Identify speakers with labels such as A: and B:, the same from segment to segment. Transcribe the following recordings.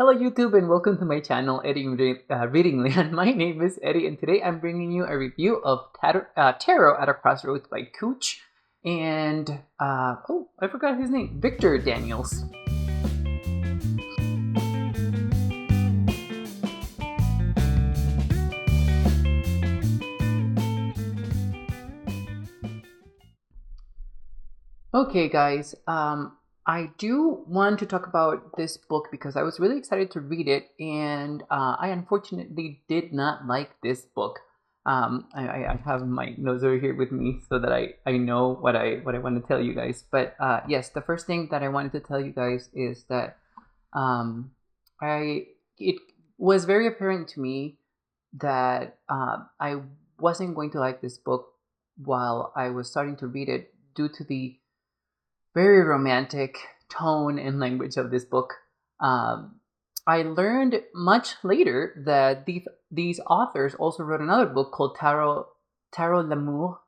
A: Hello YouTube and welcome to my channel Reading Land. My name is Eddie and today I'm bringing you a review of Tarot at a Crossroads by Kooch and oh, I forgot his name, Victor Daniels. Okay guys, I do want to talk about this book because I was really excited to read it, and I unfortunately did not like this book. I have my notes over here with me so that I know what I want to tell you guys. But yes, the first thing that I wanted to tell you guys is that um, it was very apparent to me that I wasn't going to like this book while I was starting to read it due to the very romantic tone and language of this book. Um, I learned much later that these authors also wrote another book called Tarot L'amour,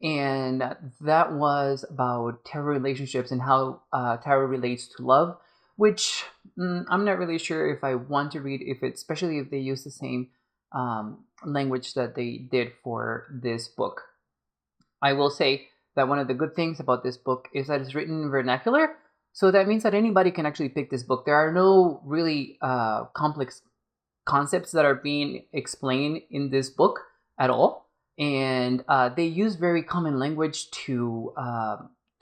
A: and that was about tarot relationships and how tarot relates to love, which I'm not really sure if I want to read, if it's especially if they use the same language that they did for this book. I will say that one of the good things about this book is that it's written in vernacular, so that means that anybody can actually pick this book. There are no really complex concepts that are being explained in this book at all, and they use very common language to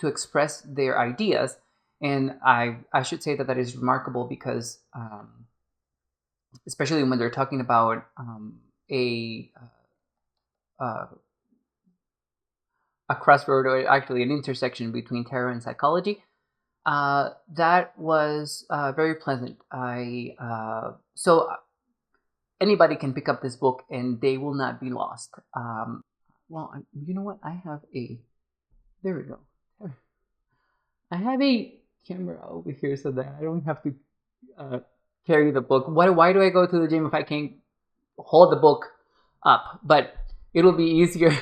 A: express their ideas. And I should say that that is remarkable because especially when they're talking about uh, a crossroad, or actually an intersection between tarot and psychology. That was very pleasant. So anybody can pick up this book and they will not be lost. Well, you know what? There we go. I have a camera over here so that I don't have to carry the book. Why do I go to the gym if I can't hold the book up? But it'll be easier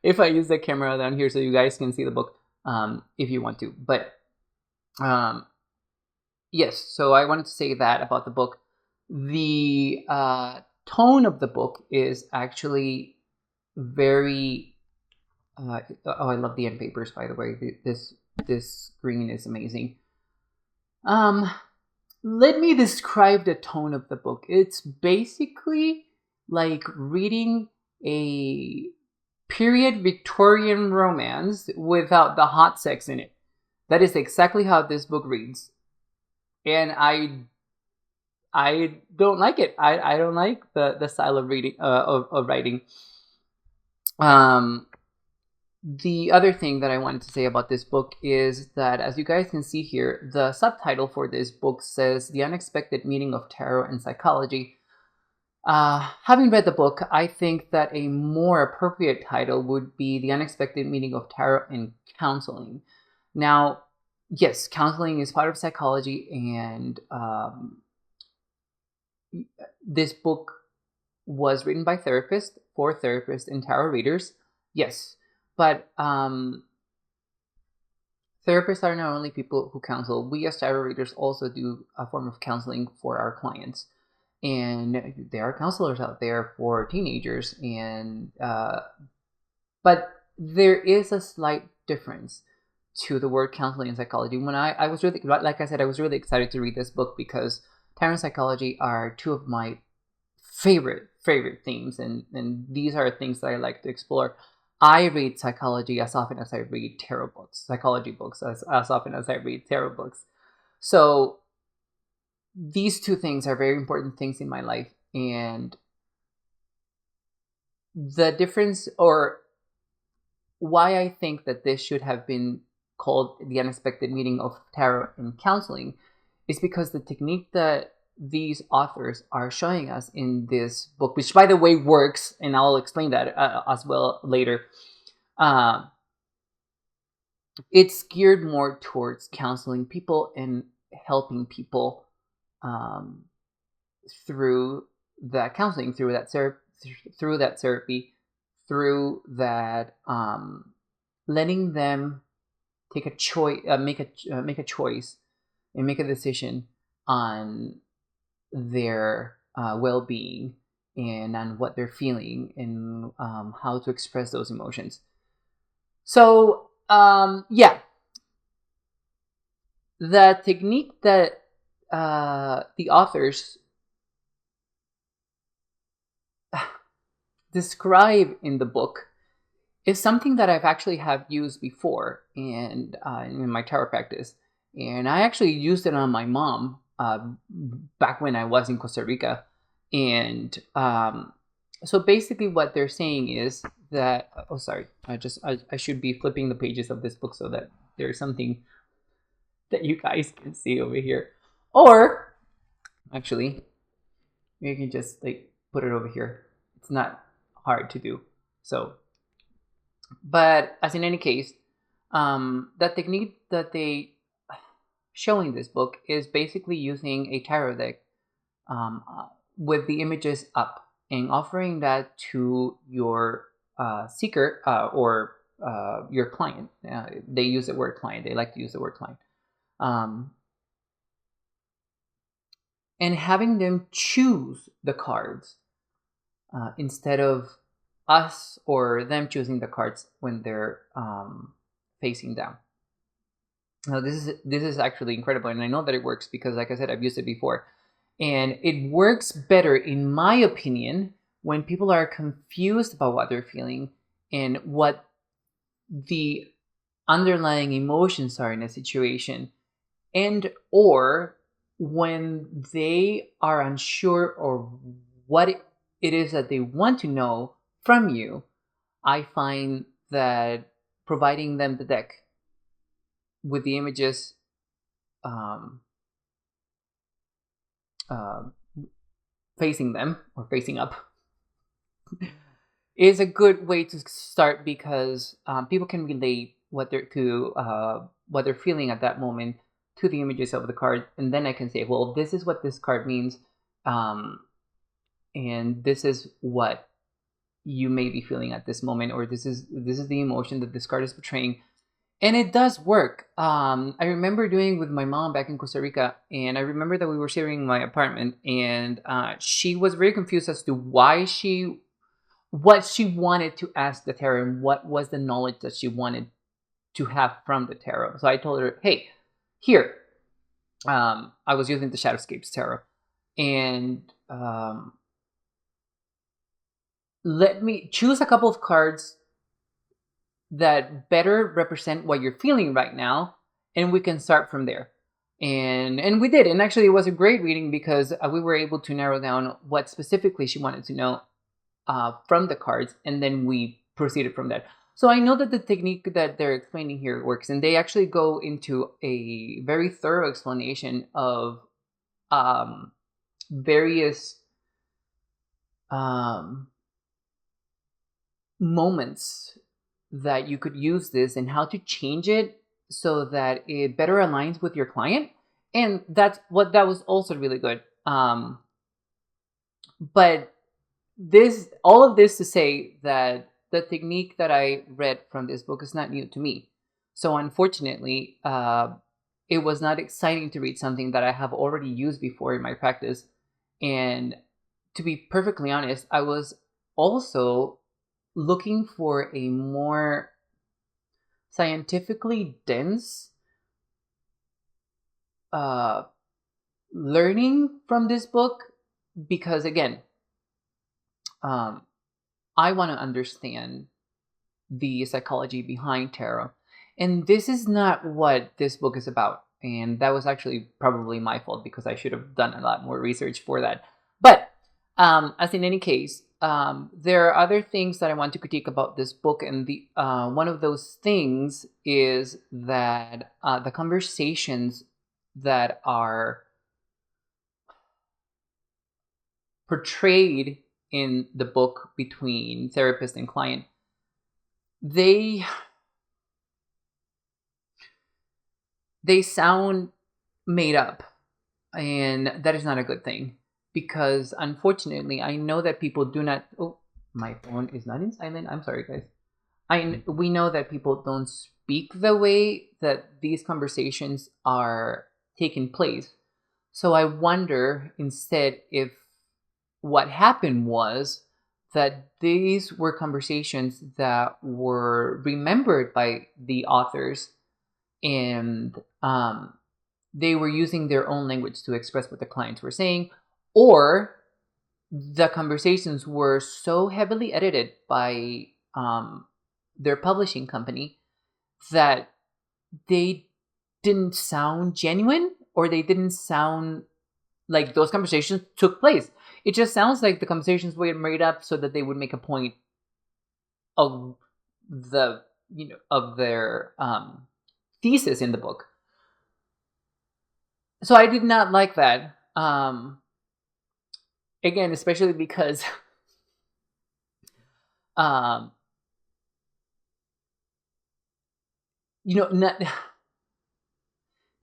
A: if I use the camera down here so you guys can see the book if you want to. But yes, so I wanted to say that about the book. The tone of the book is actually very oh, I love the end papers, by the way. This green is amazing. Let me describe the tone of the book. It's basically like reading a period Victorian romance without the hot sex in it. That is exactly how this book reads. And I don't like it. I don't like the style of reading of writing. The other thing that I wanted to say about this book is that, as you guys can see here, the subtitle for this book says The Unexpected Meaning of Tarot and Psychology. Having read the book, I think that a more appropriate title would be The Unexpected Meaning of Tarot and Counseling. Now, yes, counseling is part of psychology, and this book was written by therapists, for therapists and tarot readers. Yes, but therapists are not only people who counsel. We as tarot readers also do a form of counseling for our clients. And there are counselors out there for teenagers, and but there is a slight difference to the word counseling and psychology. When I was really, like I said, I was really excited to read this book because tarot and psychology are two of my favorite themes, and these are things that I like to explore. I read psychology as often as I read tarot books, psychology books as often as I read tarot books. So these two things are very important things in my life, and the difference, or why I think that this should have been called The Unexpected Meaning of Tarot and Counseling, is because the technique that these authors are showing us in this book, which by the way works, and I'll explain that as well later, it's geared more towards counseling people and helping people through that counseling, through that therapy, through that letting them take a choice, make a choice, and make a decision on their well-being and on what they're feeling and how to express those emotions. So yeah, the technique that the authors describe in the book is something that I've actually have used before and in my tarot practice, and I actually used it on my mom back when I was in Costa Rica. And so basically what they're saying is that, oh sorry, I should be flipping the pages of this book so that there's something that you guys can see over here, or actually you can just like put it over here. It's not hard to do. So, but as in any case, the technique that they show in this book is basically using a tarot deck with the images up and offering that to your seeker or your client. They use the word client. They like to use the word client. And having them choose the cards instead of us or them choosing the cards when they're facing down. Now this is actually incredible, and I know that it works because, like I said, I've used it before, and it works better, in my opinion, when people are confused about what they're feeling and what the underlying emotions are in a situation, and or when they are unsure or what it is that they want to know from you. I find that providing them the deck with the images facing them or facing up is a good way to start, because people can relate what they're feeling at that moment to the images of the card, and then I can say, well, this is what this card means, and this is what you may be feeling at this moment, or this is the emotion that this card is portraying. And it does work. I remember doing it with my mom back in Costa Rica, and I remember that we were sharing my apartment, and she was very confused as to what she wanted to ask the tarot and what was the knowledge that she wanted to have from the tarot. So I told her, hey, here, I was using the Shadowscapes tarot, and let me choose a couple of cards that better represent what you're feeling right now, and we can start from there. And we did, and actually it was a great reading because we were able to narrow down what specifically she wanted to know from the cards, and then we proceeded from that. So I know that the technique that they're explaining here works, and they actually go into a very thorough explanation of various moments that you could use this and how to change it so that it better aligns with your client. And that was also really good. But all of this to say that the technique that I read from this book is not new to me. So unfortunately, it was not exciting to read something that I have already used before in my practice. And to be perfectly honest, I was also looking for a more scientifically dense learning from this book, because again, I want to understand the psychology behind tarot, and this is not what this book is about. And that was actually probably my fault, because I should have done a lot more research for that. But as in any case, there are other things that I want to critique about this book, and the one of those things is that the conversations that are portrayed in the book between therapist and client, they sound made up, and that is not a good thing. Because unfortunately, I know that people do not. Oh, my phone is not in silent. I'm sorry, guys. We know that people don't speak the way that these conversations are taking place. So I wonder instead if what happened was that these were conversations that were remembered by the authors, and they were using their own language to express what the clients were saying, or the conversations were so heavily edited by their publishing company that they didn't sound genuine, or they didn't sound like those conversations took place. It just sounds like the conversations were made up so that they would make a point of the of their thesis in the book. So I did not like that. Again, especially because um, not,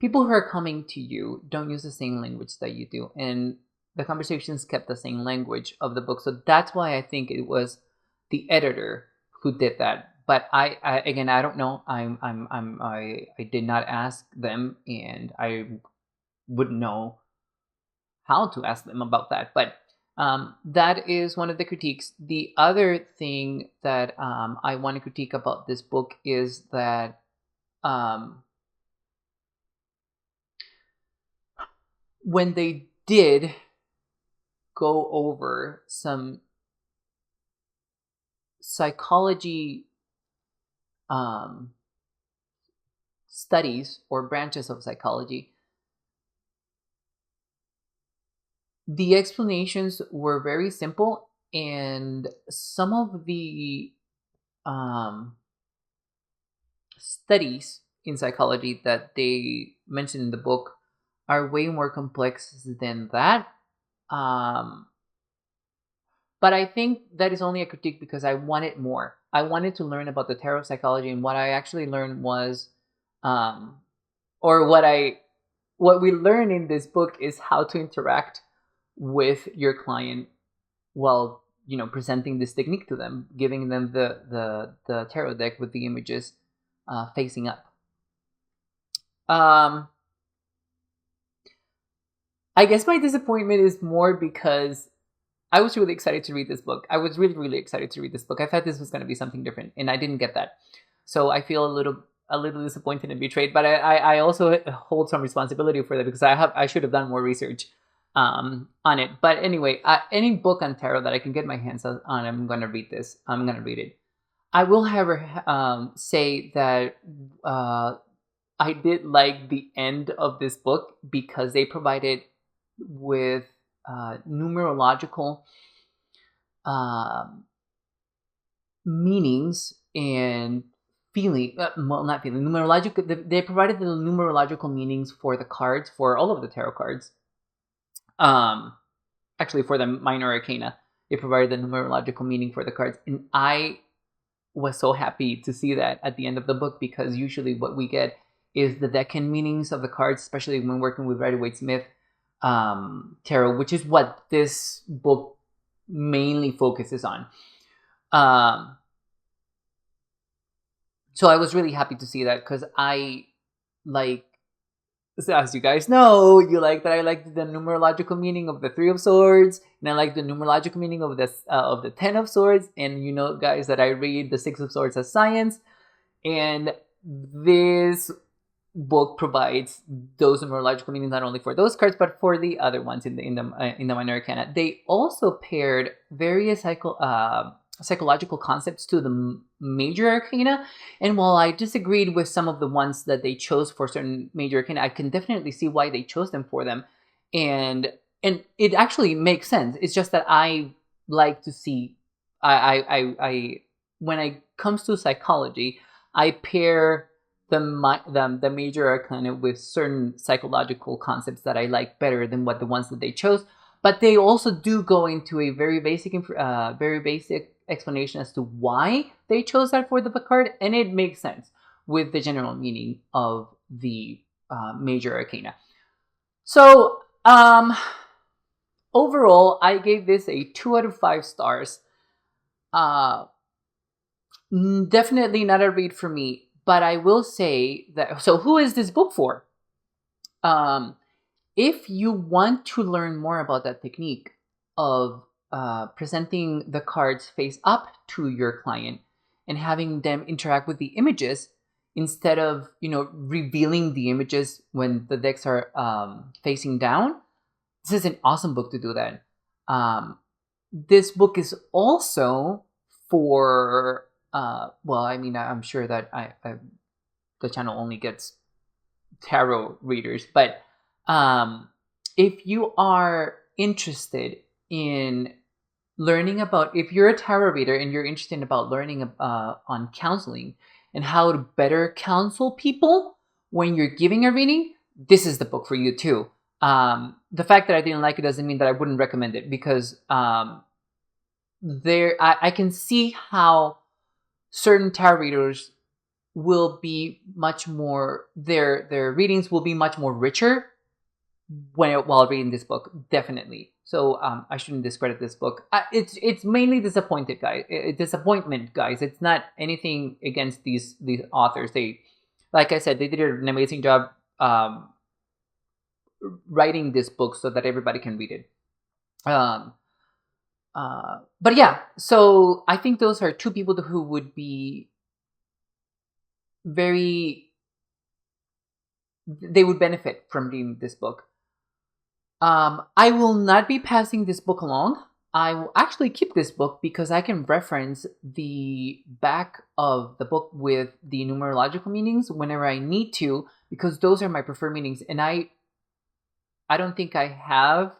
A: people who are coming to you don't use the same language that you do, and the conversations kept the same language of the book. So that's why I think it was the editor who did that. But I again, I don't know. I did not ask them, and I wouldn't know how to ask them about that. But that is one of the critiques. The other thing that I want to critique about this book is that when they did go over some psychology studies or branches of psychology, the explanations were very simple, and some of the studies in psychology that they mentioned in the book are way more complex than that. But I think that is only a critique because I wanted more. I wanted to learn about the tarot psychology, and what I actually learned was, or what we learn in this book is how to interact with your client while presenting this technique to them, giving them the tarot deck with the images facing up. I guess my disappointment is more because I was really excited to read this book. I was really, really excited to read this book. I thought this was going to be something different, and I didn't get that. So I feel a little disappointed and betrayed. But I also hold some responsibility for that because I should have done more research on it. But anyway, any book on tarot that I can get my hands on, I'm going to read this. I'm going to read it. I will, however, say that I did like the end of this book because they provided with numerological meanings and feeling. Well, not feeling. Numerological. They provided the numerological meanings for the cards, for all of the tarot cards. Actually, for the minor arcana, they provided the numerological meaning for the cards, and I was so happy to see that at the end of the book, because usually what we get is the decan meanings of the cards, especially when working with Rider-Waite-Smith tarot, which is what this book mainly focuses on. So I was really happy to see that, because I like, as you guys know, I like the numerological meaning of the Three of Swords, and I like the numerological meaning of the Ten of Swords, and guys, that I read the Six of Swords as science, and this book provides those numerological meanings not only for those cards but for the other ones in the minor arcana. They also paired various psychological concepts to the major arcana, and while I disagreed with some of the ones that they chose for certain major arcana, I can definitely see why they chose them for them, and it actually makes sense. It's just that I like to see, I when it comes to psychology, I pair the major arcana with certain psychological concepts that I like better than what the ones that they chose. But they also do go into a very basic explanation as to why they chose that for the card, and it makes sense with the general meaning of the major arcana. So overall, I gave this a 2 out of 5 stars. Definitely not a read for me, but I will say that. So who is this book for? if you want to learn more about that technique of presenting the cards face up to your client and having them interact with the images instead of, revealing the images when the decks are facing down, this is an awesome book to do that. This book is also for, I'm sure that the channel only gets tarot readers, but if you are interested in learning about, if you're a tarot reader and you're interested about learning on counseling and how to better counsel people when you're giving a reading, this is the book for you too. The fact that I didn't like it doesn't mean that I wouldn't recommend it, because I can see how certain tarot readers will be much more, their readings will be much more richer while reading this book, definitely. So I shouldn't discredit this book. It's mainly disappointment, guys. It's not anything against these authors. They, like I said, they did an amazing job writing this book so that everybody can read it. But yeah, so I think those are two people who would be they would benefit from reading this book. I will not be passing this book along. I will actually keep this book because I can reference the back of the book with the numerological meanings whenever I need to, because those are my preferred meanings. And I don't think I have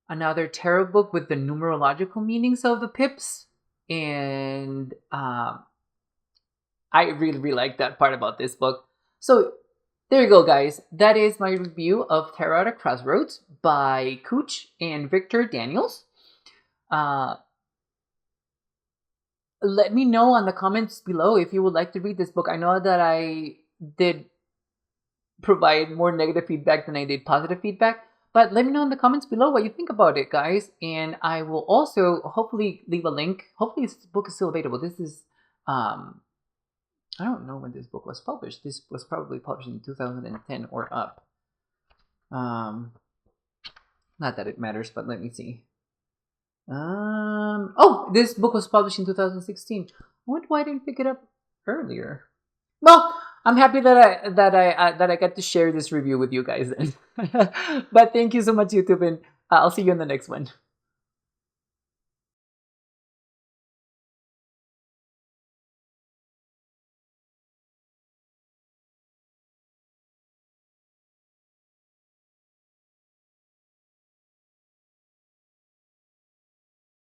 A: another tarot book with the numerological meanings of the pips. And I really, really like that part about this book. So there you go, guys. That is my review of Tarot at Crossroads by Kooch and Victor Daniels. Let me know on the comments below if you would like to read this book. I know that I did provide more negative feedback than I did positive feedback, but let me know in the comments below what you think about it, guys. And I will also hopefully leave a link. Hopefully this book is still available. This is I don't know when this book was published. This was probably published in 2010 or up. Not that it matters, but let me see. Oh, this book was published in 2016. I wonder why I didn't pick it up earlier. Well, I'm happy that I got to share this review with you guys then. But thank you so much, YouTube, and I'll see you in the next one.